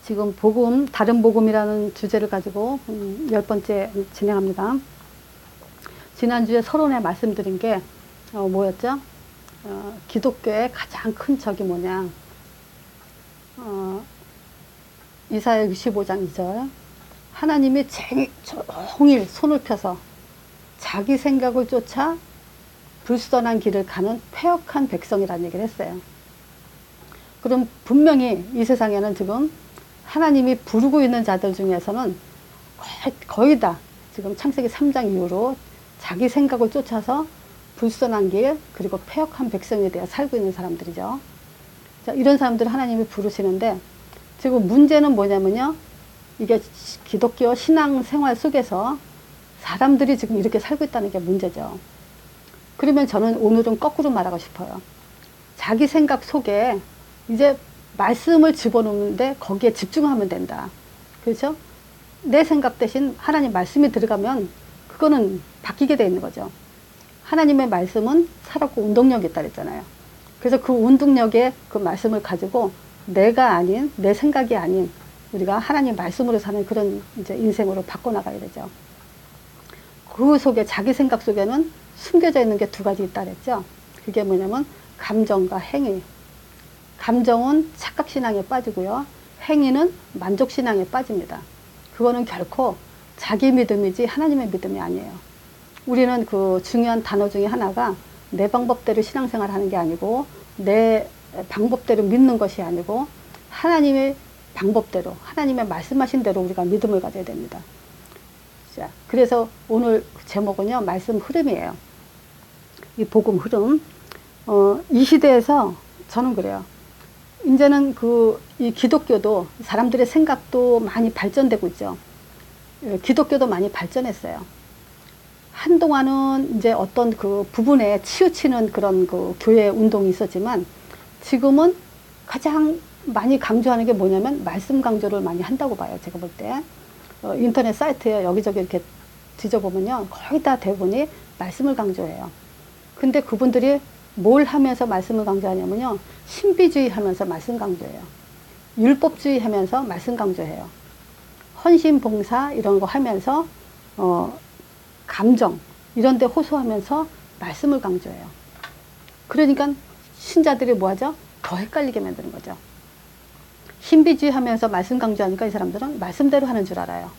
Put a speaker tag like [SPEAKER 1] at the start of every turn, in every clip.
[SPEAKER 1] 지금 복음, 다른 복음이라는 주제를 가지고 10번째 진행합니다. 지난주에 서론에 말씀드린 게 뭐였죠? 기독교의 가장 큰 적이 뭐냐? 이사야 65장 2절. 하나님이 종일 손을 펴서 자기 생각을 쫓아 불선한 길을 가는 패역한 백성이라는 얘기를 했어요. 그럼 분명히 이 세상에는 지금 하나님이 부르고 있는 자들 중에서는 거의 다 지금 창세기 3장 이후로 자기 생각을 쫓아서 불선한 길 그리고 패역한 백성에 대해 살고 있는 사람들이죠. 자, 이런 사람들을 하나님이 부르시는데 지금 문제는 뭐냐면요. 이게 기독교 신앙생활 속에서 사람들이 지금 이렇게 살고 있다는 게 문제죠. 그러면 저는 오늘은 거꾸로 말하고 싶어요. 자기 생각 속에 이제 말씀을 집어넣는데 거기에 집중하면 된다. 그렇죠? 내 생각 대신 하나님 말씀이 들어가면 그거는 바뀌게 돼 있는 거죠. 하나님의 말씀은 살았고 운동력이 있다 그랬잖아요. 그래서 그 운동력의 그 말씀을 가지고 내가 아닌, 내 생각이 아닌 우리가 하나님 말씀으로 사는 그런 이제 인생으로 바꿔나가야 되죠. 그 속에 자기 생각 속에는 숨겨져 있는 게 두 가지 있다 그랬죠. 그게 뭐냐면 감정과 행위. 감정은 착각신앙에 빠지고요. 행위는 만족신앙에 빠집니다. 그거는 결코 자기 믿음이지 하나님의 믿음이 아니에요. 우리는 그 중요한 단어 중에 하나가 내 방법대로 신앙생활 하는 게 아니고 내 방법대로 믿는 것이 아니고 하나님의 방법대로 하나님의 말씀하신 대로 우리가 믿음을 가져야 됩니다. 자, 그래서 오늘 제목은요. 말씀 흐름이에요. 이 복음 흐름. 이 시대에서 저는 그래요. 이제는 이 기독교도 사람들의 생각도 많이 발전되고 있죠. 기독교도 많이 발전했어요. 한동안은 이제 어떤 그 부분에 치우치는 그런 그 교회 운동이 있었지만 지금은 가장 많이 강조하는 게 뭐냐면 말씀 강조를 많이 한다고 봐요. 제가 볼 때. 인터넷 사이트에 여기저기 이렇게 뒤져보면요. 거의 다 대부분이 말씀을 강조해요. 근데 그분들이 뭘 하면서 말씀을 강조하냐면요. 신비주의 하면서 말씀 강조해요. 율법주의 하면서 말씀 강조해요. 헌신, 봉사 이런 거 하면서 감정 이런 데 호소하면서 말씀을 강조해요. 그러니까 신자들이 뭐 하죠? 더 헷갈리게 만드는 거죠. 신비주의 하면서 말씀 강조하니까 이 사람들은 말씀대로 하는 줄 알아요.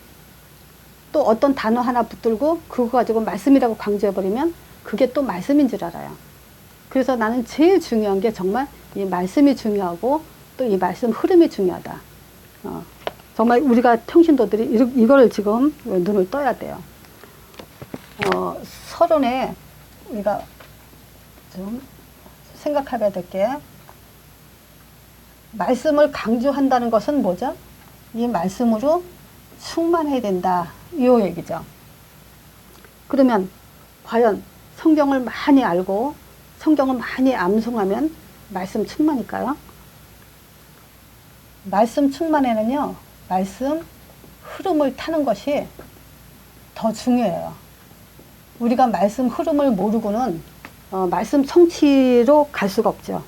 [SPEAKER 1] 또 어떤 단어 하나 붙들고 그거 가지고 말씀이라고 강조해버리면 그게 또 말씀인 줄 알아요. 그래서 나는 제일 중요한 게 정말 이 말씀이 중요하고 또 이 말씀 흐름이 중요하다. 정말 우리가 평신도들이 이걸 지금 눈을 떠야 돼요. 서론에 우리가 좀 생각하게 될 게 말씀을 강조한다는 것은 뭐죠? 이 말씀으로 충만해야 된다. 이 얘기죠. 그러면 과연 성경을 많이 알고 성경을 많이 암송하면 말씀 충만일까요? 말씀 충만에는요. 말씀 흐름을 타는 것이 더 중요해요. 우리가 말씀 흐름을 모르고는 말씀 성취로 갈 수가 없죠.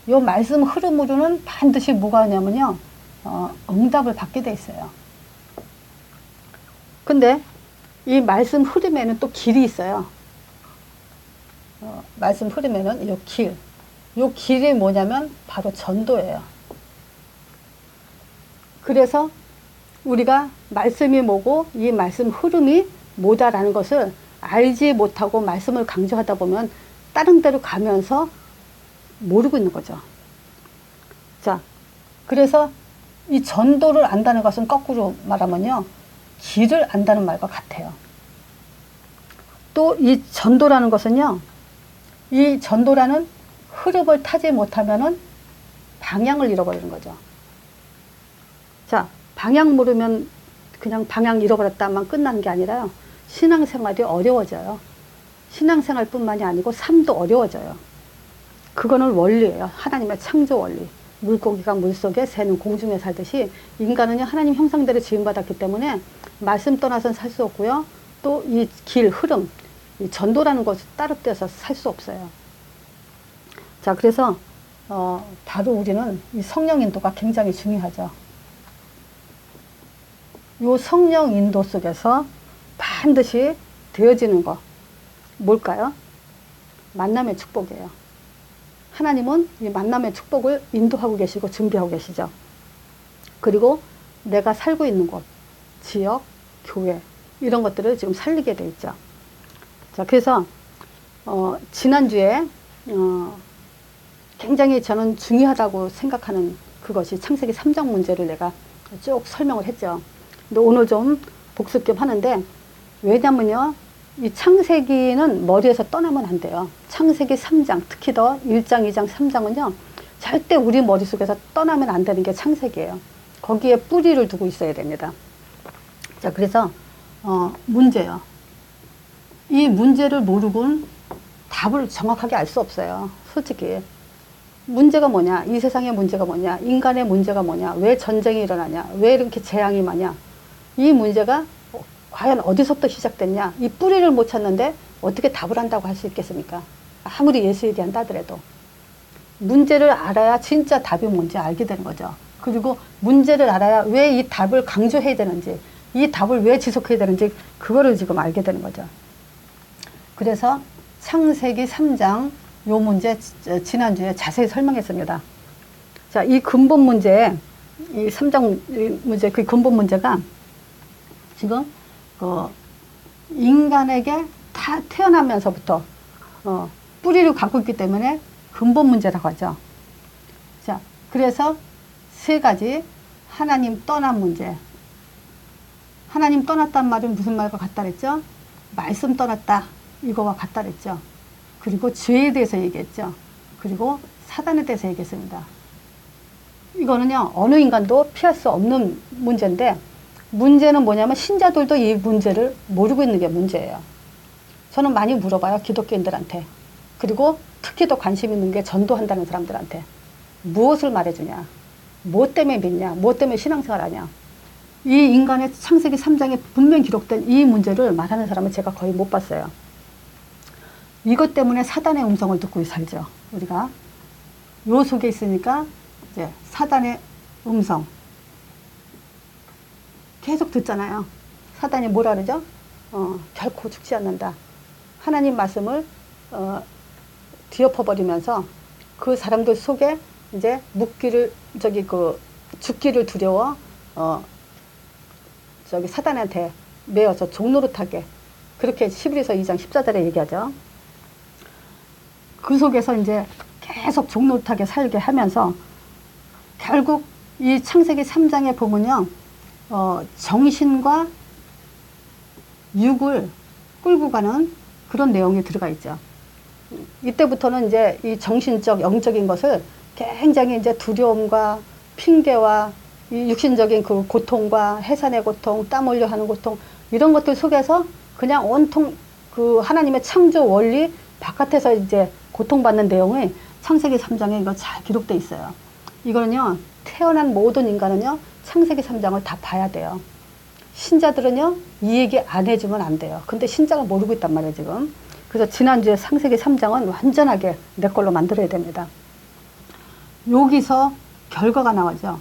[SPEAKER 1] 이 말씀 흐름으로는 반드시 뭐가 하냐면요. 응답을 받게 돼 있어요. 근데 이 말씀 흐름에는 또 길이 있어요. 말씀 흐름에는 이 길이 뭐냐면 바로 전도예요. 그래서 우리가 말씀이 뭐고 이 말씀 흐름이 뭐다라는 것을 알지 못하고 말씀을 강조하다 보면 다른 데로 가면서 모르고 있는 거죠. 자, 그래서 이 전도를 안다는 것은 거꾸로 말하면요. 길을 안다는 말과 같아요. 또 이 전도라는 것은요. 이 전도라는 흐름을 타지 못하면은 방향을 잃어버리는 거죠. 자, 방향 모르면 그냥 방향 잃어버렸다만 끝나는 게 아니라요. 신앙생활이 어려워져요. 신앙생활뿐만이 아니고 삶도 어려워져요. 그거는 원리예요. 하나님의 창조 원리. 물고기가 물속에, 새는 공중에 살듯이 인간은요. 하나님 형상대로 지음받았기 때문에 말씀 떠나서는 살 수 없고요. 또 이 길, 흐름, 이 전도라는 것을 따로 떼서 살 수 없어요. 자, 그래서 바로 우리는 이 성령 인도가 굉장히 중요하죠. 이 성령 인도 속에서 반드시 되어지는 거 뭘까요? 만남의 축복이에요. 하나님은 이 만남의 축복을 인도하고 계시고 준비하고 계시죠. 그리고 내가 살고 있는 곳, 지역, 교회 이런 것들을 지금 살리게 돼 있죠. 자, 그래서 지난주에 굉장히 저는 중요하다고 생각하는 그것이 창세기 3장 문제를 내가 쭉 설명을 했죠. 근데 오늘 좀 복습 좀 하는데, 왜냐면요, 이 창세기는 머리에서 떠나면 안 돼요. 창세기 3장, 특히 더 1장, 2장, 3장은요, 절대 우리 머릿속에서 떠나면 안 되는 게 창세기예요. 거기에 뿌리를 두고 있어야 됩니다. 자, 그래서 문제요. 이 문제를 모르고는 답을 정확하게 알 수 없어요. 솔직히. 문제가 뭐냐? 이 세상의 문제가 뭐냐? 인간의 문제가 뭐냐? 왜 전쟁이 일어나냐? 왜 이렇게 재앙이 많냐? 이 문제가 과연 어디서부터 시작됐냐? 이 뿌리를 못 찾는데 어떻게 답을 한다고 할 수 있겠습니까? 아무리 예수 얘기한다 하더라도. 문제를 알아야 진짜 답이 뭔지 알게 되는 거죠. 그리고 문제를 알아야 왜 이 답을 강조해야 되는지, 이 답을 왜 지속해야 되는지 그거를 지금 알게 되는 거죠. 그래서 창세기 3장 요 문제 지난주에 자세히 설명했습니다. 자, 이 근본 문제, 이 3장 문제, 그 근본 문제가 지금 인간에게 다 태어나면서부터 뿌리를 갖고 있기 때문에 근본 문제라고 하죠. 자, 그래서 세 가지. 하나님 떠난 문제. 하나님 떠났단 말은 무슨 말과 같다 그랬죠? 말씀 떠났다. 이거와 같다 그랬죠. 그리고 죄에 대해서 얘기했죠. 그리고 사단에 대해서 얘기했습니다. 이거는요, 어느 인간도 피할 수 없는 문제인데, 문제는 뭐냐면 신자들도 이 문제를 모르고 있는 게 문제예요. 저는 많이 물어봐요, 기독교인들한테. 그리고 특히 더 관심 있는 게 전도한다는 사람들한테. 무엇을 말해주냐? 뭐 때문에 믿냐? 뭐 때문에 신앙생활 하냐? 이 인간의 창세기 3장에 분명히 기록된 이 문제를 말하는 사람은 제가 거의 못 봤어요. 이것 때문에 사단의 음성을 듣고 살죠. 우리가 요 속에 있으니까 이제 사단의 음성 계속 듣잖아요. 사단이 뭐라 그러죠? 결코 죽지 않는다. 하나님 말씀을 뒤엎어버리면서 그 사람들 속에 이제 죽기를 두려워 사단한테 매어서 종노릇하게, 그렇게 11에서 2장 14절에 얘기하죠. 그 속에서 이제 계속 종노릇하게 살게 하면서 결국 이 창세기 3장에 보면요, 정신과 육을 끌고 가는 그런 내용이 들어가 있죠. 이때부터는 이제 이 정신적, 영적인 것을 굉장히 이제 두려움과 핑계와 이 육신적인 그 고통과 해산의 고통, 땀 흘려 하는 고통, 이런 것들 속에서 그냥 온통 그 하나님의 창조 원리 바깥에서 이제 고통받는 내용이 창세기 3장에 이거 잘 기록되어 있어요. 이거는요, 태어난 모든 인간은요, 창세기 3장을 다 봐야 돼요. 신자들은요, 이 얘기 안 해주면 안 돼요. 근데 신자가 모르고 있단 말이에요, 지금. 그래서 지난주에 창세기 3장은 완전하게 내 걸로 만들어야 됩니다. 여기서 결과가 나오죠.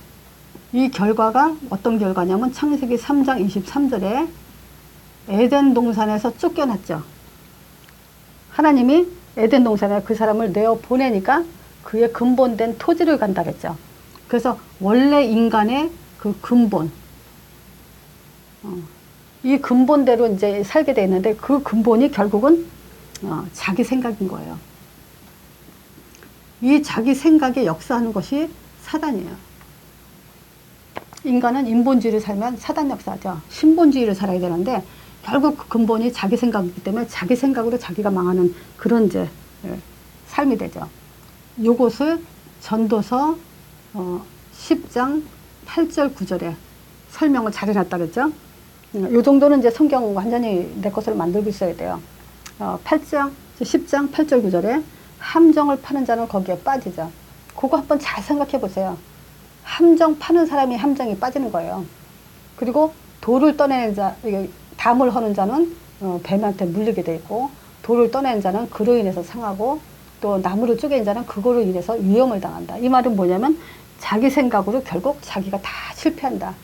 [SPEAKER 1] 이 결과가 어떤 결과냐면 창세기 3장 23절에 에덴 동산에서 쫓겨났죠. 하나님이 에덴 동산에 그 사람을 내어 보내니까 그의 근본된 토지를 간다 그랬죠. 그래서 원래 인간의 그 근본, 이 근본대로 이제 살게 돼 있는데 그 근본이 결국은 자기 생각인 거예요. 이 자기 생각에 역사하는 것이 사단이에요. 인간은 인본주의를 살면 사단 역사죠. 신본주의를 살아야 되는데 결국 그 근본이 자기 생각이기 때문에 자기 생각으로 자기가 망하는 그런 이제 삶이 되죠. 요것을 전도서 10장 8절 9절에 설명을 잘 해놨다 그랬죠. 요 정도는 이제 성경 완전히 내 것으로 만들고 있어야 돼요. 10장 8절 9절에 함정을 파는 자는 거기에 빠지죠. 그거 한번 잘 생각해 보세요. 함정 파는 사람이 함정에 빠지는 거예요. 그리고 돌을 떠내는 자, 담을 허는 자는 뱀한테 물리게 돼 있고, 돌을 떠내는 자는 그로 인해서 상하고, 또 나무로 쪼개진 자는 그거로 인해서 위험을 당한다. 이 말은 뭐냐면 자기 생각으로 결국 자기가 다 실패한다.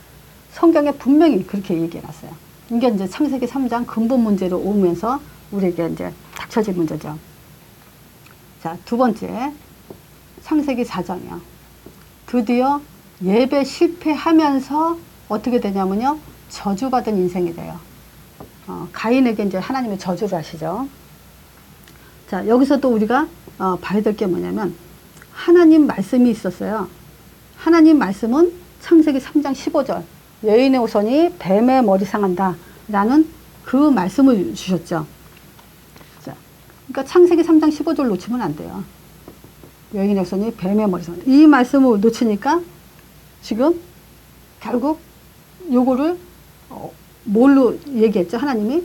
[SPEAKER 1] 성경에 분명히 그렇게 얘기해 놨어요. 이게 이제 창세기 3장 근본 문제로 오면서 우리에게 이제 닥쳐진 문제죠. 자, 두 번째. 창세기 4장이요. 드디어 예배 실패하면서 어떻게 되냐면요. 저주받은 인생이 돼요. 가인에게 이제 하나님의 저주를 하시죠. 자, 여기서 또 우리가 봐야 될 게 뭐냐면 하나님 말씀이 있었어요. 하나님 말씀은 창세기 3장 15절 여인의 후손이 뱀의 머리 상한다 라는 그 말씀을 주셨죠. 자, 그러니까 창세기 3장 15절 놓치면 안 돼요. 여인의 후손이 뱀의 머리 상한다. 이 말씀을 놓치니까 지금 결국 요거를 뭘로 얘기했죠? 하나님이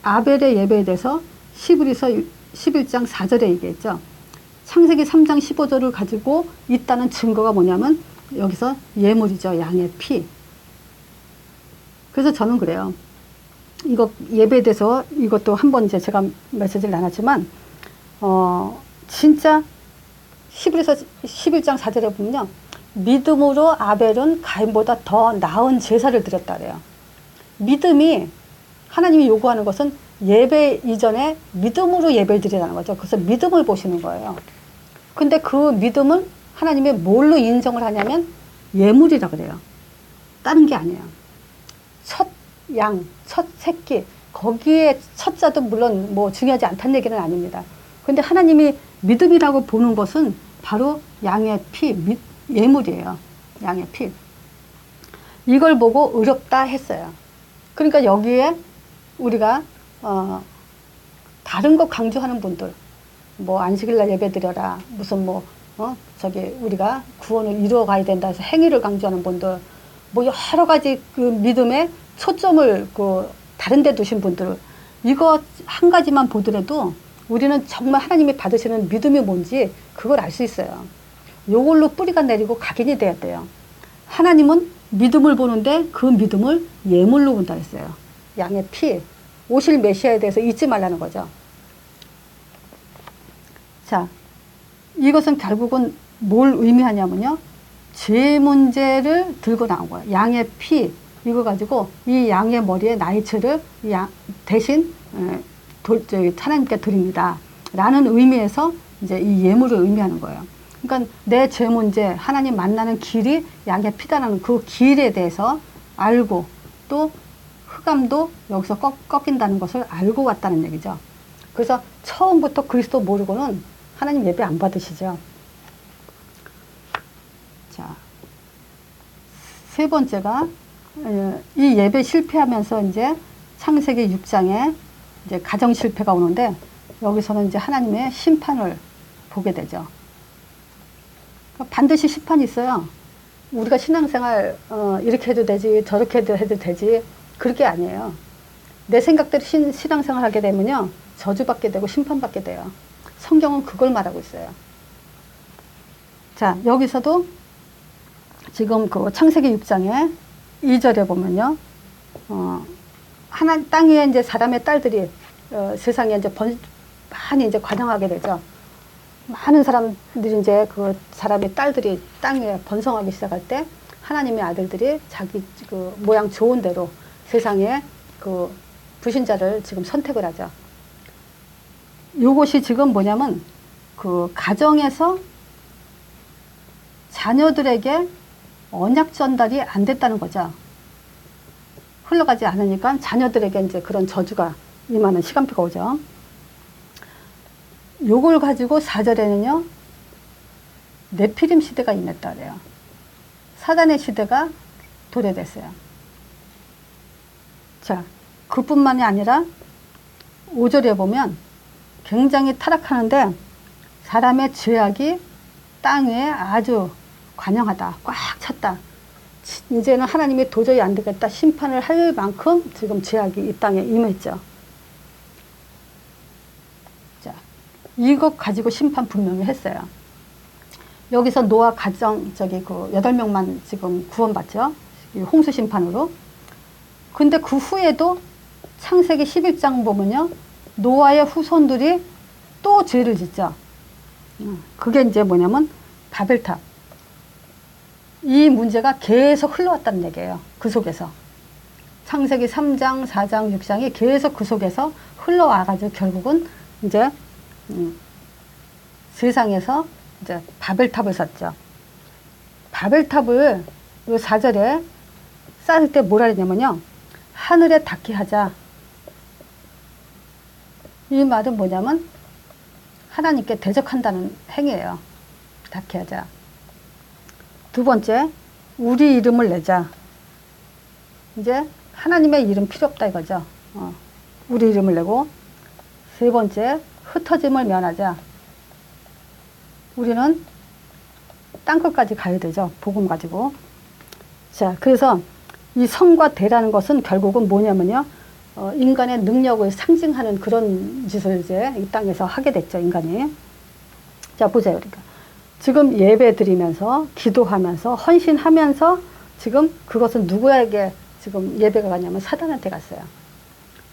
[SPEAKER 1] 아벨의 예배에 대해서 히브리서 11장 4절에 얘기했죠. 창세기 3장 15절을 가지고 있다는 증거가 뭐냐면 여기서 예물이죠. 양의 피. 그래서 저는 그래요. 이거 예배에 대해서 이것도 한번 이제 제가 메시지를 나눴지만 진짜 히브리서 11장 4절에 보면요. 믿음으로 아벨은 가인보다 더 나은 제사를 드렸다 그래요. 믿음이 하나님이 요구하는 것은 예배 이전에 믿음으로 예배를 드리라는 거죠. 그래서 믿음을 보시는 거예요. 근데 그 믿음을 하나님이 뭘로 인정을 하냐면 예물이라 그래요. 다른 게 아니에요. 첫 양, 첫 새끼, 거기에 첫 자도 물론 뭐 중요하지 않다는 얘기는 아닙니다. 근데 하나님이 믿음이라고 보는 것은 바로 양의 피, 예물이에요. 양의 피. 이걸 보고 의롭다 했어요. 그러니까 여기에 우리가 다른 것 강조하는 분들, 뭐 안식일날 예배드려라, 무슨 뭐 우리가 구원을 이루어 가야 된다 해서 행위를 강조하는 분들, 뭐 여러 가지 그 믿음의 초점을 다른 데 두신 분들, 이거 한 가지만 보더라도 우리는 정말 하나님이 받으시는 믿음이 뭔지 그걸 알 수 있어요. 요걸로 뿌리가 내리고 각인이 돼야 돼요. 하나님은 믿음을 보는데 그 믿음을 예물로 본다 했어요. 양의 피, 오실 메시아에 대해서 잊지 말라는 거죠. 자, 이것은 결국은 뭘 의미하냐면요. 죄 문제를 들고 나온 거예요. 양의 피, 이거 가지고 이 양의 머리에 나의 죄를 대신 하나님께 드립니다. 라는 의미에서 이제 이 예물을 의미하는 거예요. 그러니까 내 죄 문제, 하나님 만나는 길이 양의 피다라는 그 길에 대해서 알고 또 흑암도 여기서 꺾인다는 것을 알고 왔다는 얘기죠. 그래서 처음부터 그리스도 모르고는 하나님 예배 안 받으시죠. 자, 세 번째가 이 예배 실패하면서 이제 창세기 6장에 이제 가정 실패가 오는데 여기서는 이제 하나님의 심판을 보게 되죠. 그러니까 반드시 심판이 있어요. 우리가 신앙생활 이렇게 해도 되지 저렇게 해도 되지 그렇게 아니에요. 내 생각대로 신앙생활 하게 되면요 저주받게 되고 심판받게 돼요. 성경은 그걸 말하고 있어요. 자, 여기서도 지금 그 창세기 6장에 2절에 보면요 땅 위에 이제 사람의 딸들이 세상에 이제 많이 이제 관영하게 되죠. 많은 사람들이 이제 그 사람의 딸들이 땅 위에 번성하기 시작할 때 하나님의 아들들이 자기 그 모양 좋은 대로 세상에 그 불신자를 지금 선택을 하죠. 요것이 지금 뭐냐면 그 가정에서 자녀들에게 언약 전달이 안 됐다는 거죠. 흘러가지 않으니까 자녀들에게 이제 그런 저주가 임하는 시간표가 오죠. 요걸 가지고 4절에는요, 네피림 시대가 임했다 그래요. 사단의 시대가 도래됐어요. 자, 그뿐만이 아니라 5절에 보면 굉장히 타락하는데 사람의 죄악이 땅 위에 아주 관영하다. 꽉 찼다. 이제는 하나님이 도저히 안 되겠다. 심판을 할 만큼 지금 죄악이 이 땅에 임했죠. 자, 이것 가지고 심판 분명히 했어요. 여기서 노아 가정, 그 8명만 지금 구원받죠. 홍수 심판으로. 근데 그 후에도 창세기 11장 보면요. 노아의 후손들이 또 죄를 짓죠. 그게 이제 뭐냐면 바벨탑. 이 문제가 계속 흘러왔다는 얘기예요. 그 속에서. 창세기 3장, 4장, 6장이 계속 그 속에서 흘러와가지고 결국은 이제 세상에서 이제 바벨탑을 샀죠. 바벨탑을 이 4절에 쌓을 때 뭐라 그랬냐면요. 하늘에 닿게 하자. 이 말은 뭐냐면 하나님께 대적한다는 행위예요. 닿게 하자. 두 번째, 우리 이름을 내자. 이제 하나님의 이름 필요 없다 이거죠. 우리 이름을 내고. 세 번째, 흩어짐을 면하자. 우리는 땅끝까지 가야 되죠. 복음 가지고. 자, 그래서 이 성과 대라는 것은 결국은 뭐냐면요. 인간의 능력을 상징하는 그런 짓을 이제 이 땅에서 하게 됐죠, 인간이. 자, 보세요. 그러니까. 지금 예배 드리면서, 기도하면서, 헌신하면서 지금 그것은 누구에게 지금 예배가 가냐면 사단한테 갔어요.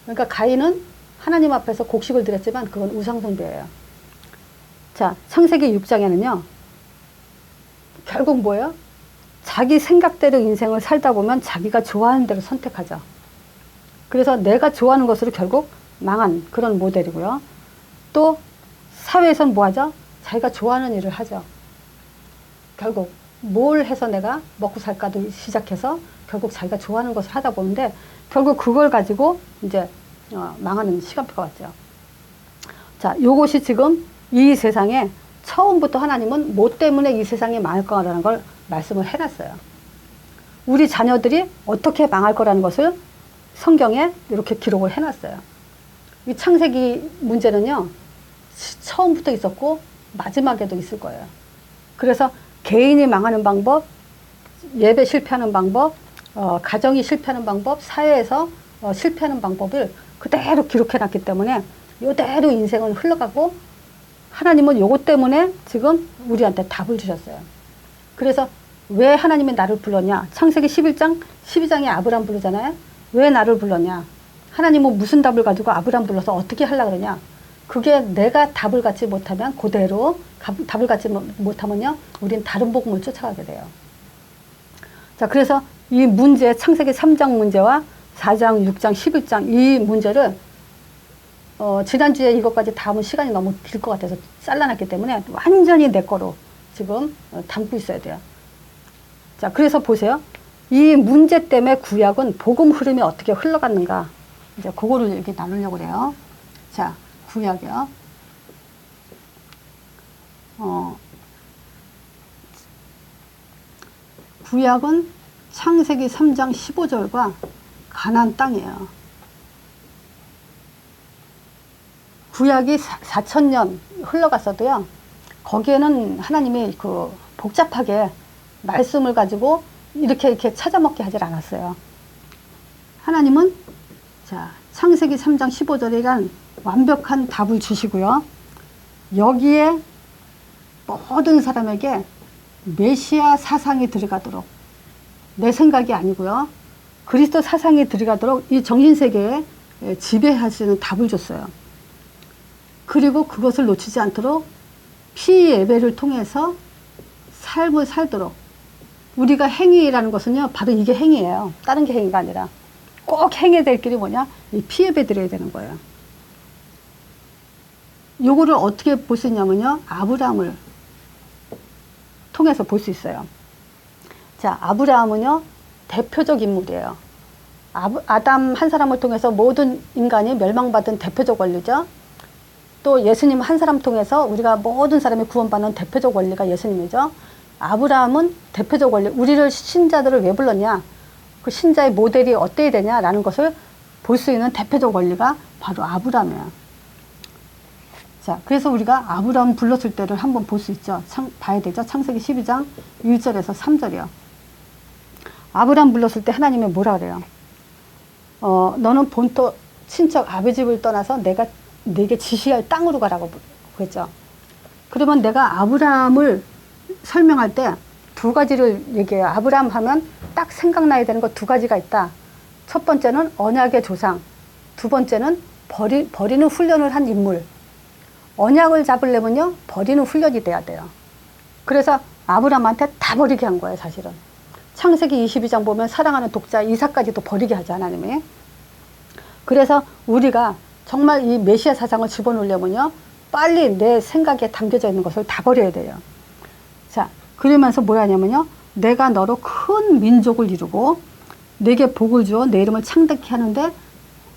[SPEAKER 1] 그러니까 가인은 하나님 앞에서 곡식을 드렸지만 그건 우상숭배예요. 자, 창세기 6장에는요. 결국 뭐예요? 자기 생각대로 인생을 살다 보면 자기가 좋아하는 대로 선택하죠. 그래서 내가 좋아하는 것으로 결국 망한 그런 모델이고요. 또 사회에서는 뭐 하죠? 자기가 좋아하는 일을 하죠. 결국 뭘 해서 내가 먹고 살까도 시작해서 결국 자기가 좋아하는 것을 하다 보는데 결국 그걸 가지고 이제 망하는 시간표가 왔죠. 자, 요것이 지금 이 세상에 처음부터 하나님은 뭐 때문에 이 세상이 망할 거라는 걸 말씀을 해놨어요. 우리 자녀들이 어떻게 망할 거라는 것을 성경에 이렇게 기록을 해놨어요. 이 창세기 문제는요, 처음부터 있었고 마지막에도 있을 거예요. 그래서 개인이 망하는 방법, 예배 실패하는 방법, 가정이 실패하는 방법, 사회에서 실패하는 방법을 그대로 기록해놨기 때문에 이대로 인생은 흘러가고 하나님은 요것 때문에 지금 우리한테 답을 주셨어요. 그래서 왜 하나님이 나를 불렀냐? 창세기 11장, 12장에 아브람 부르잖아요. 왜 나를 불렀냐? 하나님은 무슨 답을 가지고 아브람 불러서 어떻게 하려고 그러냐? 그게 내가 답을 갖지 못하면 그대로 답을 갖지 못하면요. 우린 다른 복음을 쫓아가게 돼요. 자, 그래서 이 문제, 창세기 3장 문제와 4장, 6장, 11장 이 문제를 지난주에 이것까지 담은 시간이 너무 길 것 같아서 잘라놨기 때문에 완전히 내 거로 지금 담고 있어야 돼요. 자, 그래서 보세요. 이 문제 때문에 구약은 복음 흐름이 어떻게 흘러갔는가. 이제 그거를 이렇게 나누려고 그래요. 자, 구약이요. 구약은 창세기 3장 15절과 가나안 땅이에요. 구약이 4,000년 흘러갔어도요. 거기에는 하나님이 그 복잡하게 말씀을 가지고 이렇게 찾아먹게 하질 않았어요. 하나님은 자, 창세기 3장 15절이란 완벽한 답을 주시고요. 여기에 모든 사람에게 메시아 사상이 들어가도록 내 생각이 아니고요. 그리스도 사상이 들어가도록 이 정신세계에 지배하시는 답을 줬어요. 그리고 그것을 놓치지 않도록 피 예배를 통해서 삶을 살도록 우리가 행위라는 것은요. 바로 이게 행위예요. 다른 게 행위가 아니라 꼭 행해야 될 길이 뭐냐? 이 피 예배 드려야 되는 거예요. 요거를 어떻게 볼 수 있냐면요. 아브라함을 통해서 볼 수 있어요. 자, 아브라함은요. 대표적 인물이에요. 아담 한 사람을 통해서 모든 인간이 멸망받은 대표적 원리죠. 또 예수님 한 사람 통해서 우리가 모든 사람이 구원받는 대표적 원리가 예수님이죠. 아브라함은 대표적 원리, 우리를 신자들을 왜 불렀냐? 그 신자의 모델이 어때야 되냐라는 것을 볼 수 있는 대표적 원리가 바로 아브라함이야. 자, 그래서 우리가 아브라함 불렀을 때를 한번 볼 수 있죠. 봐야 되죠. 창세기 12장 1절에서 3절이요. 아브라함 불렀을 때 하나님이 뭐라 그래요? 너는 본토 친척 아비 집을 떠나서 내가 네게 지시할 땅으로 가라고 그랬죠. 그러면 내가 아브라함을 설명할 때 두 가지를 얘기해요. 아브라함 하면 딱 생각나야 되는 거 두 가지가 있다. 첫 번째는 언약의 조상, 두 번째는 버리는 훈련을 한 인물. 언약을 잡으려면요, 버리는 훈련이 돼야 돼요. 그래서 아브라함한테 다 버리게 한 거예요, 사실은. 창세기 22장 보면 사랑하는 독자 이삭까지도 버리게 하죠, 하나님이. 그래서 우리가 정말 이 메시아 사상을 집어넣으려면요, 빨리 내 생각에 담겨져 있는 것을 다 버려야 돼요. 자, 그러면서 뭐라 하냐면요, 내가 너로 큰 민족을 이루고 내게 복을 주어 내 이름을 창대케 하는데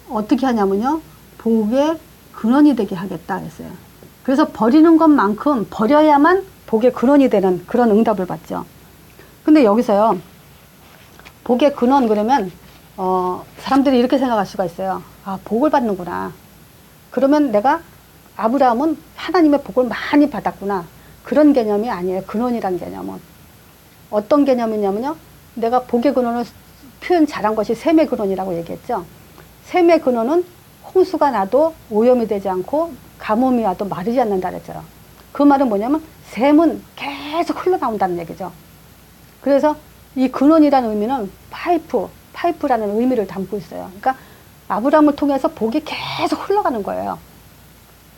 [SPEAKER 1] 어떻게 하냐면요, 복의 근원이 되게 하겠다 그랬어요. 그래서 버리는 것만큼 버려야만 복의 근원이 되는 그런 응답을 받죠. 근데 여기서요, 복의 근원 그러면 사람들이 이렇게 생각할 수가 있어요. 아, 복을 받는구나. 그러면 내가 아브라함은 하나님의 복을 많이 받았구나. 그런 개념이 아니에요. 근원이란 개념은. 어떤 개념이냐면요, 내가 복의 근원을 표현 잘한 것이 샘의 근원이라고 얘기했죠. 샘의 근원은 홍수가 나도 오염이 되지 않고 가뭄이 와도 마르지 않는다 그랬죠. 그 말은 뭐냐면 샘은 계속 흘러나온다는 얘기죠. 그래서 이 근원이라는 의미는 파이프라는 의미를 담고 있어요. 그러니까 아브라함을 통해서 복이 계속 흘러가는 거예요.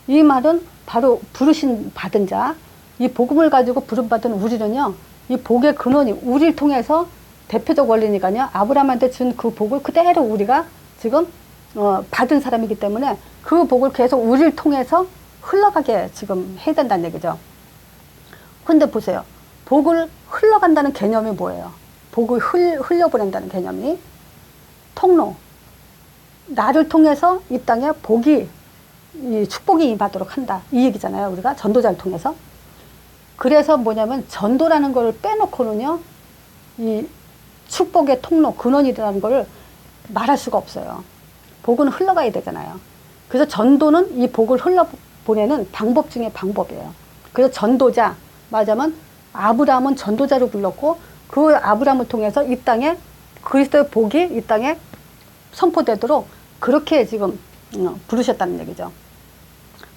[SPEAKER 1] 이 말은 바로 부르심 받은 자, 이 복음을 가지고 부름받은 우리는요, 이 복의 근원이 우리를 통해서 대표적 원리니까요, 아브라함한테 준 그 복을 그대로 우리가 지금 받은 사람이기 때문에 그 복을 계속 우리를 통해서 흘러가게 지금 해야 된다는 얘기죠. 근데 보세요. 복을 흘러간다는 개념이 뭐예요? 복을 흘려보낸다는 개념이 통로. 나를 통해서 이 땅에 복이, 이 축복이 임하도록 한다. 이 얘기잖아요. 우리가 전도자를 통해서. 그래서 뭐냐면 전도라는 걸 빼놓고는요, 이 축복의 통로, 근원이라는 걸 말할 수가 없어요. 복은 흘러가야 되잖아요. 그래서 전도는 이 복을 흘려보내는 방법 중에 방법이에요. 그래서 전도자, 말하자면 아브라함은 전도자로 불렀고 그 아브라함을 통해서 이 땅에 그리스도의 복이 이 땅에 선포되도록 그렇게 지금 부르셨다는 얘기죠.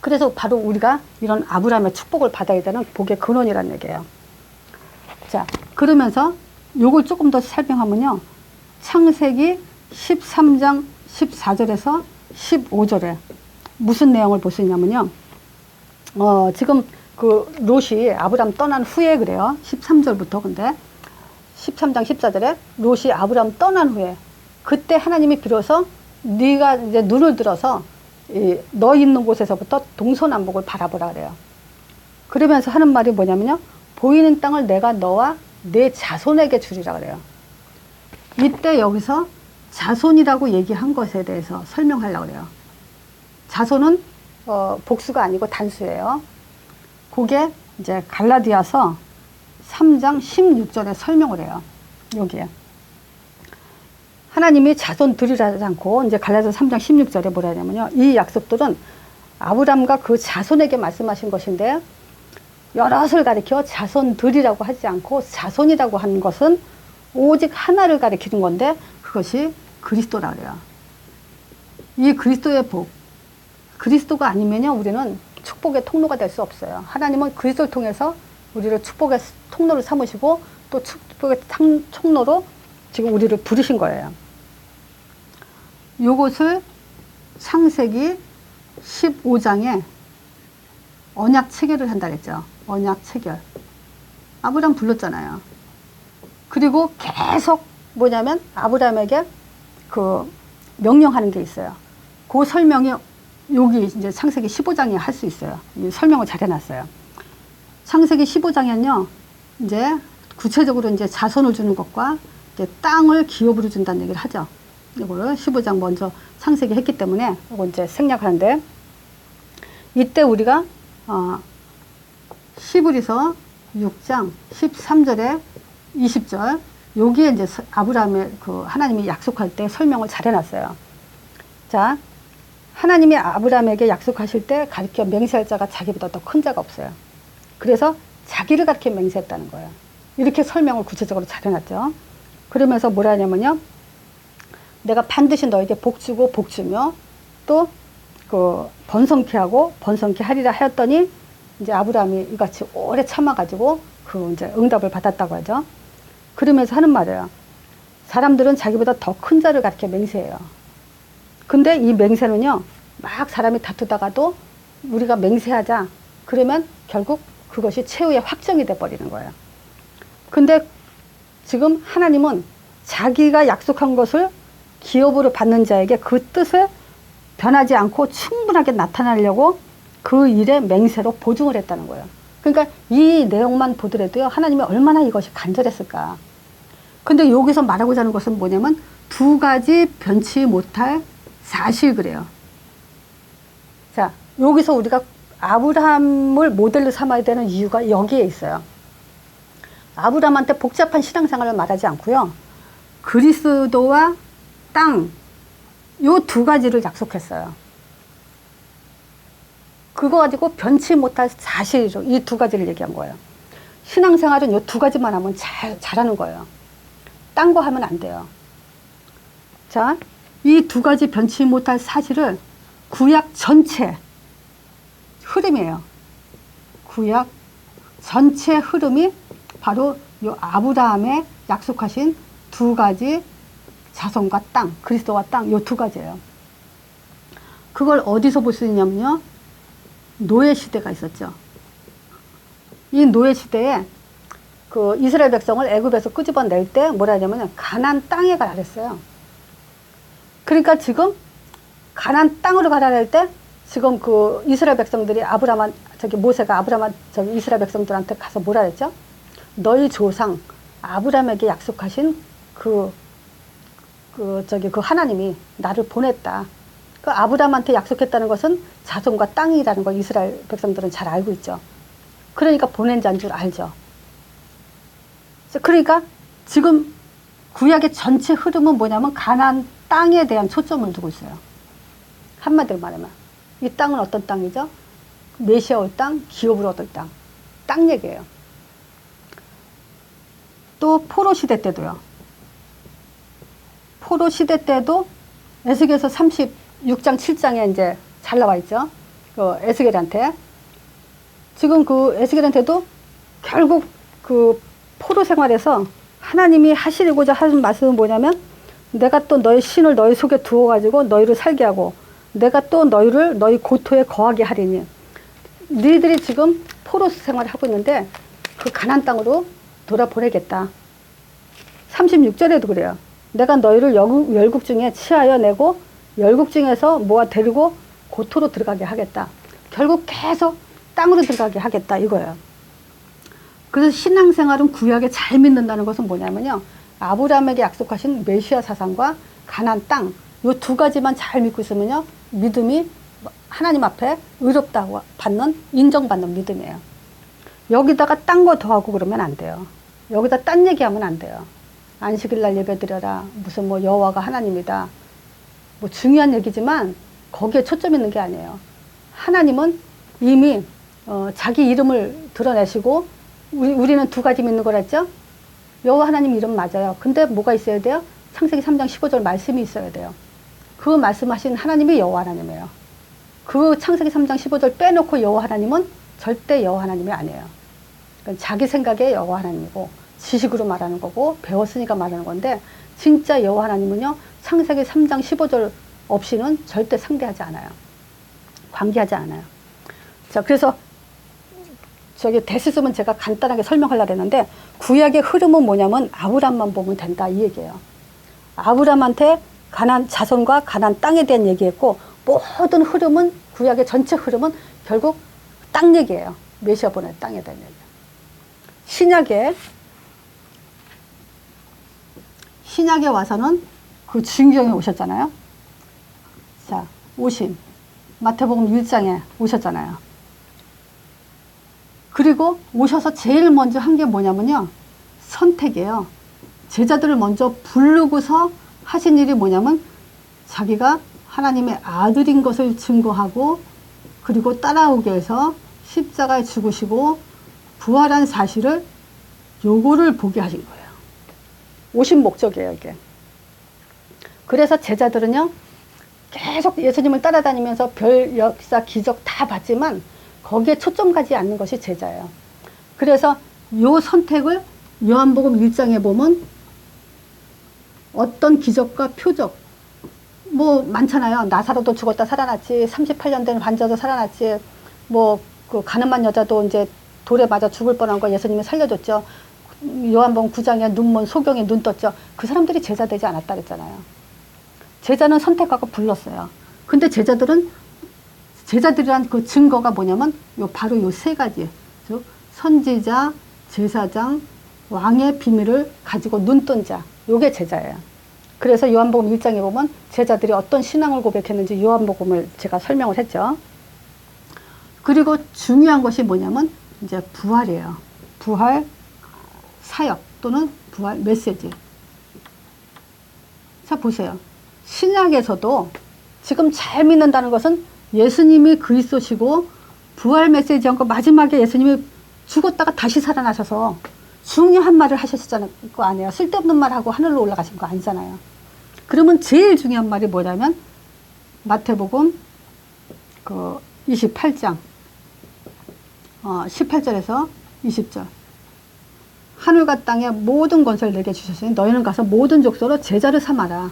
[SPEAKER 1] 그래서 바로 우리가 이런 아브라함의 축복을 받아야 되는 복의 근원이라는 얘기예요. 자, 그러면서 요걸 조금 더 설명하면요, 창세기 13장 14절에서 15절에 무슨 내용을 볼 수 있냐면요, 지금 그 롯이 아브라함 떠난 후에 그래요. 13절부터. 근데 13장 14절에 롯이 아브라함 떠난 후에 그때 하나님이 비로소 네가 이제 눈을 들어서 너 있는 곳에서부터 동서남북을 바라보라 그래요. 그러면서 하는 말이 뭐냐면요, 보이는 땅을 내가 너와 내 자손에게 주리라 그래요. 이때 여기서 자손이라고 얘기한 것에 대해서 설명하려고 그래요. 자손은 복수가 아니고 단수예요. 그게 이제 갈라디아서 3장 16절에 설명을 해요. 여기에 하나님이 자손 드리라지 않고 이제 갈라디아서 3장 16절에 뭐라 하냐면요, 이 약속들은 아브람과 그 자손에게 말씀하신 것인데 여럿을 가리켜 자손들이라고 하지 않고 자손이라고 하는 것은 오직 하나를 가리키는 건데 그것이 그리스도라 그래요. 이 그리스도의 복, 그리스도가 아니면요, 우리는 축복의 통로가 될 수 없어요. 하나님은 그리스도를 통해서 우리를 축복의 통로를 삼으시고 또 축복의 통로로 지금 우리를 부르신 거예요. 요것을 창세기 15장에 언약 체결을 한다 그랬죠. 언약 체결. 아브라함 불렀잖아요. 그리고 계속 뭐냐면 아브라함에게 그 명령하는 게 있어요. 그 설명이 여기 이제 창세기 15장에 할 수 있어요. 이 설명을 잘 해놨어요. 창세기 15장에는요, 이제 구체적으로 이제 자손을 주는 것과 이제 땅을 기업으로 준다는 얘기를 하죠. 이거를 15장 먼저 창세기 했기 때문에 이거 이제 생략하는데, 이때 우리가 히브리서 6장 13절에 20절, 여기에 이제 아브라함의 그 하나님이 약속할 때 설명을 잘 해놨어요. 자, 하나님이 아브라함에게 약속하실 때 가르쳐 맹세할 자가 자기보다 더 큰 자가 없어요. 그래서 자기를 가르쳐 맹세했다는 거예요. 이렇게 설명을 구체적으로 잘 해놨죠. 그러면서 뭐라 하냐면요, 내가 반드시 너에게 복 주고 복 주며 또 그 번성케 하고 번성케 하리라 하였더니 이제 아브라함이 이같이 오래 참아가지고 그 이제 응답을 받았다고 하죠. 그러면서 하는 말이에요. 사람들은 자기보다 더 큰 자를 가르쳐 맹세해요. 근데 이 맹세는요, 막 사람이 다투다가도 우리가 맹세하자. 그러면 결국 그것이 최후의 확정이 돼버리는 거예요. 근데 지금 하나님은 자기가 약속한 것을 기업으로 받는 자에게 그 뜻을 변하지 않고 충분하게 나타내려고 그 일에 맹세로 보증을 했다는 거예요. 그러니까 이 내용만 보더라도요, 하나님이 얼마나 이것이 간절했을까. 근데 여기서 말하고자 하는 것은 뭐냐면 두 가지 변치 못할 사실 그래요. 자, 여기서 우리가 아브라함을 모델로 삼아야 되는 이유가 여기에 있어요. 아브라함한테 복잡한 신앙생활을 말하지 않고요. 그리스도와 땅, 요 두 가지를 약속했어요. 그거 가지고 변치 못할 사실이죠. 이 두 가지를 얘기한 거예요. 신앙생활은 요 두 가지만 하면 잘하는 거예요. 딴 거 하면 안 돼요. 자, 이 두 가지 변치 못할 사실을 구약 전체 흐름이에요. 구약 전체 흐름이 바로 요 아브라함의 약속하신 두 가지 자손과 땅, 그리스도와 땅, 요 두 가지예요. 그걸 어디서 볼 수 있냐면요. 노예 시대가 있었죠. 이 노예 시대에 그 이스라엘 백성을 애굽에서 끄집어낼 때 뭐라 하냐면 가나안 땅에 가라 그랬어요. 그러니까 지금 가나안 땅으로 가라 할 때 지금 그 이스라엘 백성들이 모세가 아브라함 이스라엘 백성들한테 가서 뭐라 했죠? 너희 조상 아브라함에게 약속하신 그 하나님이 나를 보냈다. 그 아브라함한테 약속했다는 것은 자손과 땅이라는 걸 이스라엘 백성들은 잘 알고 있죠. 그러니까 보낸 자인 줄 알죠. 그러니까 지금 구약의 전체 흐름은 뭐냐면 가나안 땅에 대한 초점을 두고 있어요. 한마디로 말하면 이 땅은 어떤 땅이죠? 메시아 올 땅, 기업으로 얻을 땅. 땅 얘기예요. 또 포로 시대 때도요. 포로 시대 때도 에스겔서 36장 7장에 이제 잘 나와 있죠. 그 에스겔한테. 지금 그 에스겔한테도 결국 그 포로 생활에서 하나님이 하시고자 하는 말씀은 뭐냐면 내가 또 너희 신을 너희 속에 두어가지고 너희를 살게 하고 내가 또 너희를 너희 고토에 거하게 하리니 너희들이 지금 포로 생활을 하고 있는데 그 가나안 땅으로 돌아보내겠다. 36절에도 그래요. 내가 너희를 열국 중에 치하여 내고 열국 중에서 모아 데리고 고토로 들어가게 하겠다. 결국 계속 땅으로 들어가게 하겠다 이거예요. 그래서 신앙생활은 구약에 잘 믿는다는 것은 뭐냐면요. 아브라함에게 약속하신 메시아 사상과 가나안 땅 요 두 가지만 잘 믿고 있으면요. 믿음이 하나님 앞에 의롭다고 인정받는 믿음이에요. 여기다가 딴 거 더하고 그러면 안 돼요. 여기다 딴 얘기하면 안 돼요. 안식일날 예배드려라. 무슨 뭐 여호와가 하나님이다. 뭐 중요한 얘기지만 거기에 초점 있는 게 아니에요. 하나님은 이미 자기 이름을 드러내시고 우리는 두 가지 믿는 거랬죠. 여호와 하나님 이름 맞아요. 근데 뭐가 있어야 돼요? 창세기 3장 15절 말씀이 있어야 돼요. 그 말씀하신 하나님이 여호와 하나님이에요. 그 창세기 3장 15절 빼놓고 여호와 하나님은 절대 여호와 하나님이 아니에요. 그러니까 자기 생각에 여호와 하나님이고 지식으로 말하는 거고 배웠으니까 말하는 건데 진짜 여호와 하나님은요. 창세기 3장 15절 없이는 절대 상대하지 않아요. 관계하지 않아요. 자, 그래서 대시스면 제가 간단하게 설명하려고 했는데 구약의 흐름은 뭐냐면 아브라함만 보면 된다 이 얘기예요. 아브라함한테 가나안 자손과 가나안 땅에 대한 얘기했고 모든 흐름은 구약의 전체 흐름은 결국 땅 얘기예요. 메시아 보낸 땅에 대한 얘기예요. 신약에 와서는 그 주인공이 오셨잖아요. 자, 오심. 마태복음 1장에 오셨잖아요. 그리고 오셔서 제일 먼저 한 게 뭐냐면요. 선택이에요. 제자들을 먼저 부르고서 하신 일이 뭐냐면 자기가 하나님의 아들인 것을 증거하고 그리고 따라오게 해서 십자가에 죽으시고 부활한 사실을 요거를 보게 하신 거예요. 오신 목적이에요, 이게. 그래서 제자들은요, 계속 예수님을 따라다니면서 별 역사, 기적 다 봤지만 거기에 초점 가지 않는 것이 제자예요. 그래서 요 선택을 요한복음 1장에 보면 어떤 기적과 표적이 뭐 많잖아요. 나사로도 죽었다 살아났지. 38년 된 환자도 살아났지. 뭐 그 가늠한 여자도 이제 돌에 맞아 죽을 뻔한 거 예수님이 살려줬죠. 요한복음 9장에 눈먼 소경이 눈 떴죠. 그 사람들이 제자 되지 않았다 그랬잖아요. 제자는 선택하고 불렀어요. 근데 제자들이란 그 증거가 뭐냐면 바로 요 세 가지. 즉 선지자, 제사장, 왕의 비밀을 가지고 눈 뜬 자. 요게 제자예요. 그래서 요한복음 1장에 보면 제자들이 어떤 신앙을 고백했는지 요한복음을 제가 설명을 했죠. 그리고 중요한 것이 뭐냐면 이제 부활이에요. 부활 사역 또는 부활 메시지. 자, 보세요. 신약에서도 지금 잘 믿는다는 것은 예수님이 그리스도시고 부활 메시지한 거 마지막에 예수님이 죽었다가 다시 살아나셔서 중요한 말을 하셨잖아요. 거 아니에요. 쓸데없는 말하고 하늘로 올라가신 거 아니잖아요. 그러면 제일 중요한 말이 뭐냐면 마태복음 그 28장 18절에서 20절. 하늘과 땅의 모든 권세를 내게 주셨으니 너희는 가서 모든 족속으로 제자를 삼아라.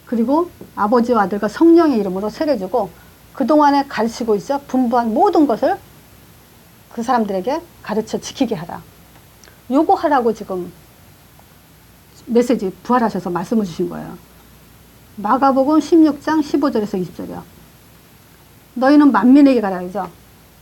[SPEAKER 1] 그리고 아버지와 아들과 성령의 이름으로 세례 주고 그동안에 가르치고 있어 분부한 모든 것을 그 사람들에게 가르쳐 지키게 하라. 요거 하라고 지금 메시지 부활하셔서 말씀을 주신 거예요. 마가복음 16장 15절에서 20절이요. 너희는 만민에게 가라 그러죠.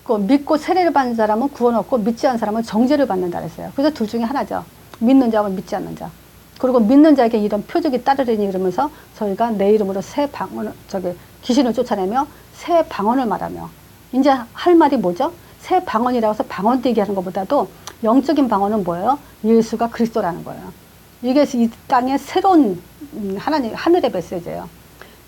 [SPEAKER 1] 그 믿고 세례를 받는 사람은 구원 얻고 믿지 않는 사람은 정죄를 받는다 그랬어요. 그래서 둘 중에 하나죠. 믿는 자와 믿지 않는 자. 그리고 믿는 자에게 이런 표적이 따르리니 이러면서 저희가 내 이름으로 새 방언을 귀신을 쫓아내며 새 방언을 말하며 이제 할 말이 뭐죠? 새 방언이라고 해서 방언 얘기하는 것보다도 영적인 방언은 뭐예요? 예수가 그리스도라는 거예요. 이게 이 땅의 새로운 하늘의 메시지예요.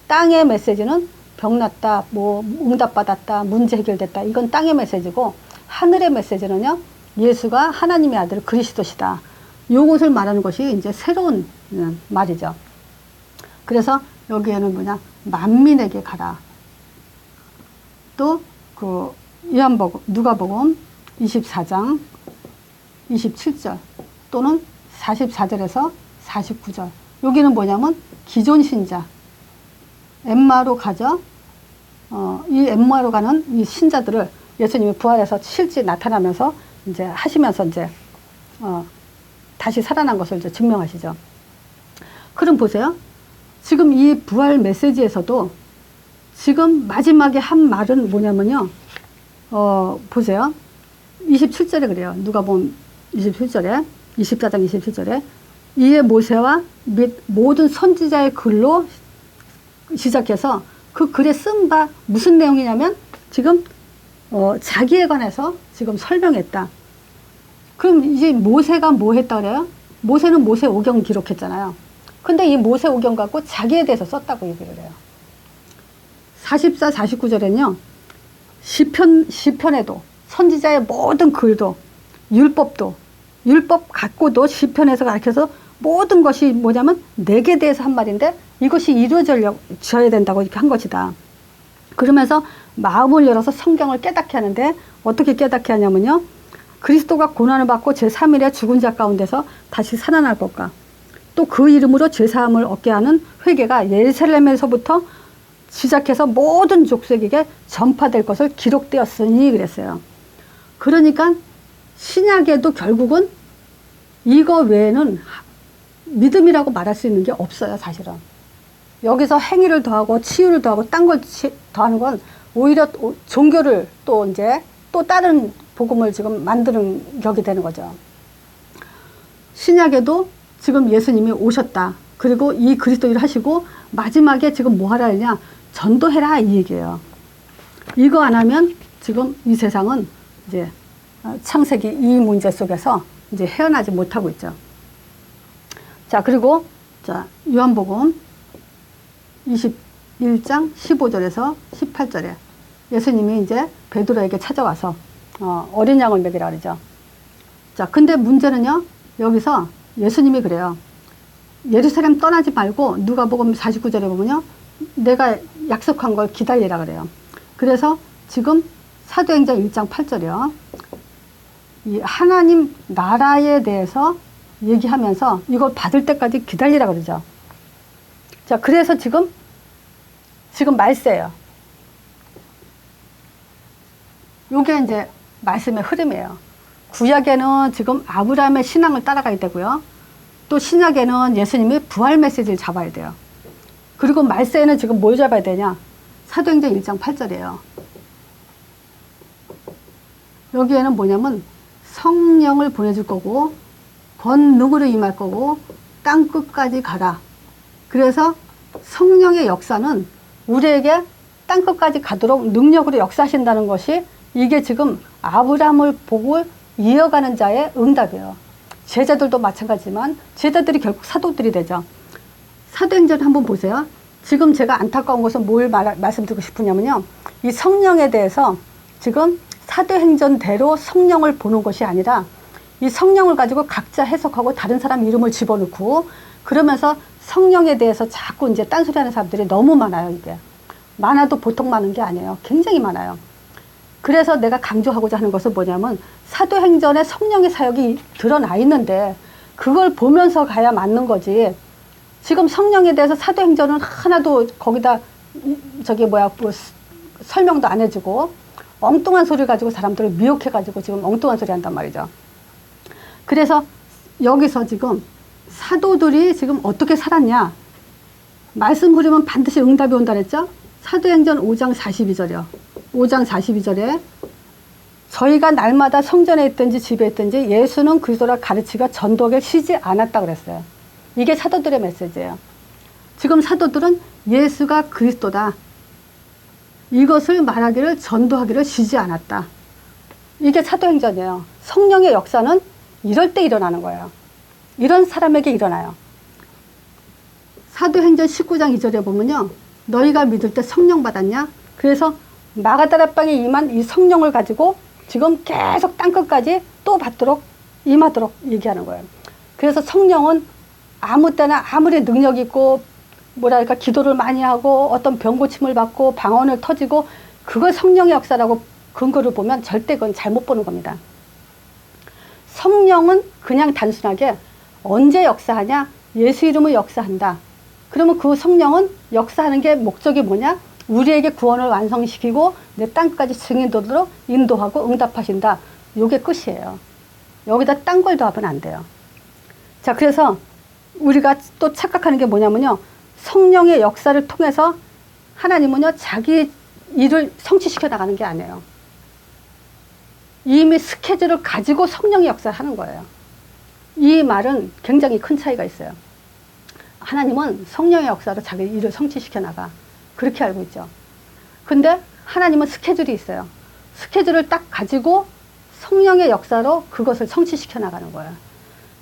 [SPEAKER 1] 땅의 메시지는 병났다, 뭐 응답받았다, 문제 해결됐다. 이건 땅의 메시지고 하늘의 메시지는요. 예수가 하나님의 아들 그리스도시다. 요것을 말하는 것이 이제 새로운 말이죠. 그래서 여기에는 뭐냐? 만민에게 가라. 또 그 누가복음 24장 27절 또는 44절에서 49절. 여기는 뭐냐면 기존 신자 엠마로 가죠. 이 엠마로 가는 이 신자들을 예수님이 부활해서 실제 나타나면서 이제 하시면서 이제 다시 살아난 것을 이제 증명하시죠. 그럼 보세요. 지금 이 부활 메시지에서도 지금 마지막에 한 말은 뭐냐면요. 보세요. 27절에 그래요. 누가복음 27절에 24장 27절에 이에 모세와 및 모든 선지자의 글로 시작해서 그 글에 쓴 바 무슨 내용이냐면 지금 자기에 관해서 지금 설명했다. 그럼 이제 모세가 뭐 했다 그래요? 모세는 모세오경 기록했잖아요. 근데 이 모세오경 갖고 자기에 대해서 썼다고 얘기를 해요. 44, 49절에는요. 시편에도 선지자의 모든 글도 율법 갖고도 시편에서 가르쳐서 모든 것이 뭐냐면 내게 대해서 한 말인데 이것이 이루어져야 된다고 이렇게 한 것이다. 그러면서 마음을 열어서 성경을 깨닫게 하는데 어떻게 깨닫게 하냐면요. 그리스도가 고난을 받고 제3일에 죽은 자 가운데서 다시 살아날 것과 또 그 이름으로 죄사함을 얻게 하는 회개가 예루살렘에서부터 시작해서 모든 족속에게 전파될 것을 기록되었으니 그랬어요. 그러니까 신약에도 결국은 이거 외에는 믿음이라고 말할 수 있는 게 없어요, 사실은. 여기서 행위를 더하고 치유를 더하고 딴 걸 더하는 건 오히려 종교를 또 이제 또 다른 복음을 지금 만드는 격이 되는 거죠. 신약에도 지금 예수님이 오셨다. 그리고 이 그리스도 일을 하시고 마지막에 지금 뭐 하라 했냐? 전도해라 이 얘기예요. 이거 안 하면 지금 이 세상은 이제 창세기 이 문제 속에서 이제 헤어나지 못하고 있죠. 자, 그리고 자, 요한복음 21장 15절에서 18절에 예수님이 이제 베드로에게 찾아와서 어린 양을 먹이라 그러죠. 자, 근데 문제는요. 여기서 예수님이 그래요. 예루살렘 떠나지 말고 누가복음 49절에 보면요. 내가 약속한 걸 기다리라 그래요. 그래서 지금 사도행전 1장 8절이요. 이 하나님 나라에 대해서 얘기하면서 이걸 받을 때까지 기다리라 그러죠. 자, 그래서 지금 말세예요. 요게 이제 말씀의 흐름이에요. 구약에는 지금 아브라함의 신앙을 따라가야 되고요. 또 신약에는 예수님이 부활 메시지를 잡아야 돼요. 그리고 말세에는 지금 뭘 잡아야 되냐? 사도행전 1장 8절이에요. 여기에는 뭐냐면 성령을 보내줄 거고 권능으로 임할 거고 땅 끝까지 가라. 그래서 성령의 역사는 우리에게 땅 끝까지 가도록 능력으로 역사하신다는 것이 이게 지금 아브라함을 보고 이어가는 자의 응답이에요. 제자들도 마찬가지지만 제자들이 결국 사도들이 되죠. 사도행전 한번 보세요. 지금 제가 안타까운 것은 뭘 말씀드리고 싶으냐면요. 이 성령에 대해서 지금 사도행전대로 성령을 보는 것이 아니라 이 성령을 가지고 각자 해석하고 다른 사람 이름을 집어넣고 그러면서 성령에 대해서 자꾸 이제 딴소리 하는 사람들이 너무 많아요. 이게 많아도 보통 많은 게 아니에요. 굉장히 많아요. 그래서 내가 강조하고자 하는 것은 뭐냐면 사도행전에 성령의 사역이 드러나 있는데 그걸 보면서 가야 맞는 거지. 지금 성령에 대해서 사도행전은 하나도 거기다 뭐 설명도 안 해주고 엉뚱한 소리 가지고 사람들을 미혹해가지고 지금 엉뚱한 소리 한단 말이죠. 그래서 여기서 지금 사도들이 지금 어떻게 살았냐. 말씀 흐르면 반드시 응답이 온다 그랬죠. 사도행전 5장 42절이요. 5장 42절에 저희가 날마다 성전에 있든지 집에 있든지 예수는 그리스도라 가르치가 전도하게 쉬지 않았다 그랬어요. 이게 사도들의 메시지예요. 지금 사도들은 예수가 그리스도다. 이것을 말하기를 전도하기를 쉬지 않았다. 이게 사도행전이에요. 성령의 역사는 이럴 때 일어나는 거예요. 이런 사람에게 일어나요. 사도행전 19장 2절에 보면요. 너희가 믿을 때 성령 받았냐? 그래서 마가다라방에 임한 이 성령을 가지고 지금 계속 땅끝까지 또 받도록 임하도록 얘기하는 거예요. 그래서 성령은 아무 때나 아무리 능력 있고 뭐랄까 기도를 많이 하고 어떤 병 고침을 받고 방언을 터지고 그걸 성령의 역사라고 근거를 보면 절대 그건 잘못 보는 겁니다. 성령은 그냥 단순하게 언제 역사하냐? 예수 이름으로 역사한다. 그러면 그 성령은 역사하는 게 목적이 뭐냐? 우리에게 구원을 완성시키고 내 땅까지 증인되도록 인도하고 응답하신다. 이게 끝이에요. 여기다 딴 걸 더하면 안 돼요. 자, 그래서 우리가 또 착각하는 게 뭐냐면요. 성령의 역사를 통해서 하나님은요, 자기 일을 성취시켜 나가는 게 아니에요. 이미 스케줄을 가지고 성령의 역사를 하는 거예요. 이 말은 굉장히 큰 차이가 있어요. 하나님은 성령의 역사로 자기 일을 성취시켜 나가. 그렇게 알고 있죠. 근데 하나님은 스케줄이 있어요. 스케줄을 딱 가지고 성령의 역사로 그것을 성취시켜 나가는 거예요.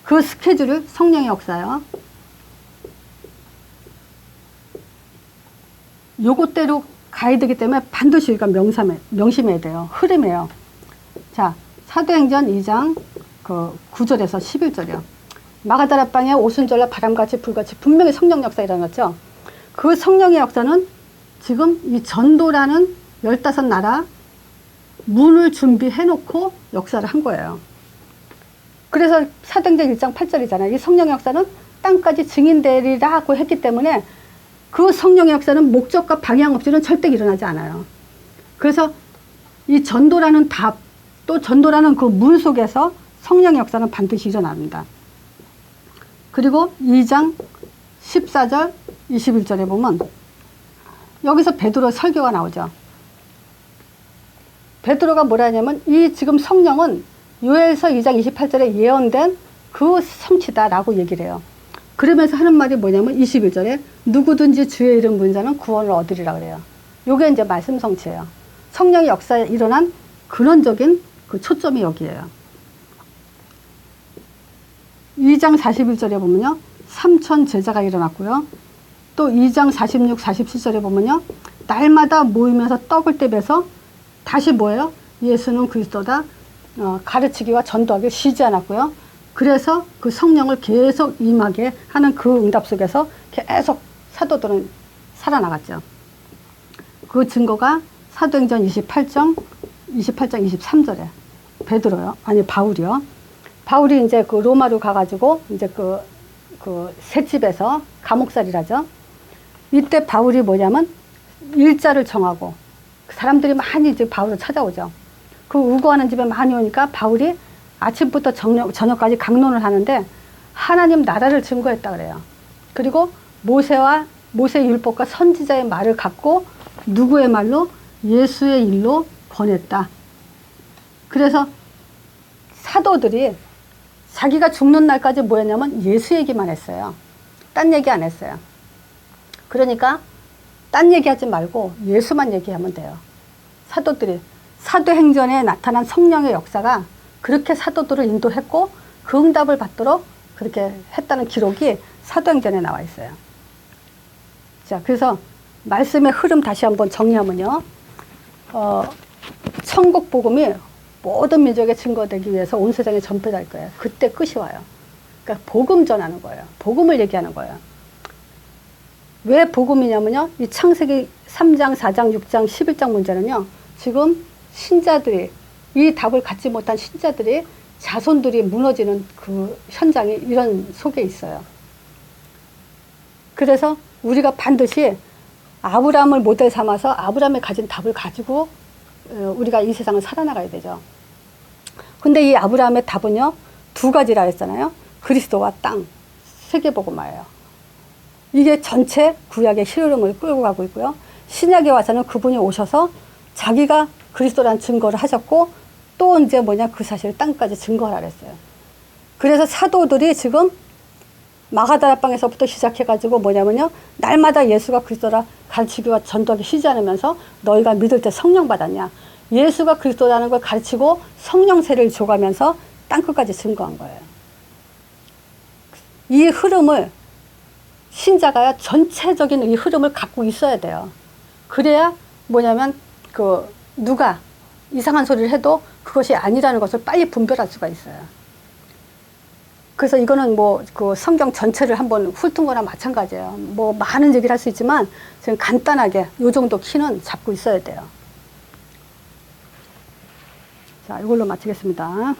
[SPEAKER 1] 그 스케줄을 성령의 역사요. 요것대로 가야 되기 때문에 반드시 우리가 명심해야 돼요. 흐름이에요. 자, 사도행전 2장 9절에서 11절이요. 마가다라방에 오순절날 바람같이 불같이 분명히 성령 역사 일어났죠. 그 성령의 역사는 지금 이 전도라는 15나라 문을 준비해놓고 역사를 한 거예요. 그래서 사도행전 1장 8절이잖아요. 이 성령의 역사는 땅까지 증인되리라고 했기 때문에 그 성령의 역사는 목적과 방향 없이는 절대 일어나지 않아요. 그래서 이 전도라는 답, 또 전도라는 그 문 속에서 성령의 역사는 반드시 일어납니다. 그리고 2장 14절, 21절에 보면 여기서 베드로 설교가 나오죠. 베드로가 뭐라 하냐면 이 지금 성령은 요엘서 2장 28절에 예언된 그 성취다라고 얘기를 해요. 그러면서 하는 말이 뭐냐면 21절에 누구든지 주의 이름 부른 자는 구원을 얻으리라 그래요. 요게 이제 말씀 성취예요. 성령의 역사에 일어난 근원적인 그 초점이 여기에요. 2장 41절에 보면요. 3천 제자가 일어났고요. 또 2장 46, 47절에 보면요. 날마다 모이면서 떡을 떼면서 다시 뭐예요? 예수는 그리스도다. 가르치기와 전도하기 쉬지 않았고요. 그래서 그 성령을 계속 임하게 하는 그 응답 속에서 계속 사도들은 살아나갔죠. 그 증거가 사도행전 28장 23절에 베드로요. 아니, 바울이요. 바울이 이제 그 로마로 가가지고 이제 그 셋집에서 감옥살이라죠. 이때 바울이 뭐냐면 일자를 정하고 사람들이 많이 이제 바울을 찾아오죠. 그 우거하는 집에 많이 오니까 바울이 아침부터 저녁까지 강론을 하는데 하나님 나라를 증거했다 그래요. 그리고 모세의 율법과 선지자의 말을 갖고 누구의 말로? 예수의 일로 권했다. 그래서 사도들이 자기가 죽는 날까지 뭐 했냐면 예수 얘기만 했어요. 딴 얘기 안 했어요. 그러니까 딴 얘기하지 말고 예수만 얘기하면 돼요. 사도들이 사도행전에 나타난 성령의 역사가 그렇게 사도들을 인도했고 그 응답을 받도록 그렇게 했다는 기록이 사도행전에 나와 있어요. 자, 그래서 말씀의 흐름 다시 한번 정리하면요. 천국 복음이 모든 민족에 증거되기 위해서 온 세상에 전파될 거예요. 그때 끝이 와요. 그러니까 복음 전하는 거예요. 복음을 얘기하는 거예요. 왜 복음이냐면요. 이 창세기 3장, 4장, 6장, 11장 문제는요. 지금 신자들이 이 답을 갖지 못한 신자들이 자손들이 무너지는 그 현장이 이런 속에 있어요. 그래서 우리가 반드시 아브라함을 모델 삼아서 아브라함이 가진 답을 가지고 우리가 이 세상을 살아나가야 되죠. 근데 이 아브라함의 답은요. 두 가지라 했잖아요. 그리스도와 땅, 세계복음화예요. 이게 전체 구약의 흐름을 끌고 가고 있고요. 신약에 와서는 그분이 오셔서 자기가 그리스도라는 증거를 하셨고 또 이제 뭐냐 그 사실을 땅까지 증거하라 그랬어요. 그래서 사도들이 지금 마가다락방에서부터 시작해가지고 뭐냐면요. 날마다 예수가 그리스도라 가르치기와 전도하기 쉬지 않으면서 너희가 믿을 때 성령 받았냐. 예수가 그리스도라는 걸 가르치고 성령 세를 줘가면서 땅끝까지 증거한 거예요. 이 흐름을 신자가 전체적인 이 흐름을 갖고 있어야 돼요. 그래야 뭐냐면 누가 이상한 소리를 해도 그것이 아니라는 것을 빨리 분별할 수가 있어요. 그래서 이거는 그 성경 전체를 한번 훑은 거나 마찬가지예요. 많은 얘기를 할 수 있지만 지금 간단하게 이 정도 키는 잡고 있어야 돼요. 자, 이걸로 마치겠습니다.